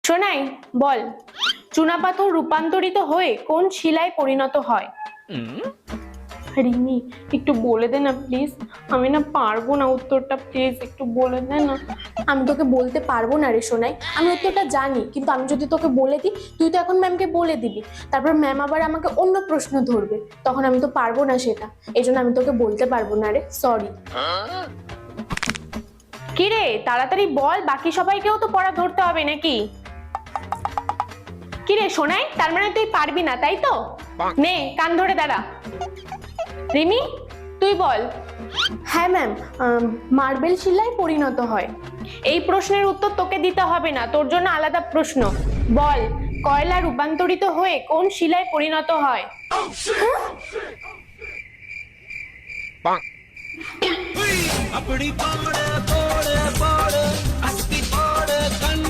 শোনাই বল, চুনাপাথর রূপান্তরিত হয়ে কোন শিলায় পরিণত হয়? রিমি একটু বলে দে না প্লিজ, আমি না পারবো না উত্তরটা, প্লিজ একটু বলে দে না। আমি তোকে বলতে পারবো না রে সোনাই, আমি উত্তরটা জানি, কিন্তু আমি যদি তোকে বলে দিই তুই তো এখন ম্যামকে বলে দিবি, তারপর ম্যাম আবার আমাকে অন্য প্রশ্ন ধরবে, তখন আমি তো পারবো না সেটা, এই জন্য আমি তোকে বলতে পারবো না রে, সরি। কি রে তাড়াতাড়ি বল, বাকি সবাইকেও তো পড়া ধরতে হবে নাকি? কি রে শোনাই, তার মানে তুই পারবি না তাই তো? নে কান ধরে দাঁড়া। রিমি তুই বল। হ্যাঁ ম্যাম, মার্বেল শিলায় পরিণত হয়। এই প্রশ্নের উত্তর তোকে দিতে হবে না, তোর জন্য আলাদা প্রশ্ন। বল, কয়লা রূপান্তরিত হয়ে কোন শিলায় পরিণত হয়? அப்படி பாட போட பாட அஸ்தி பாட கண்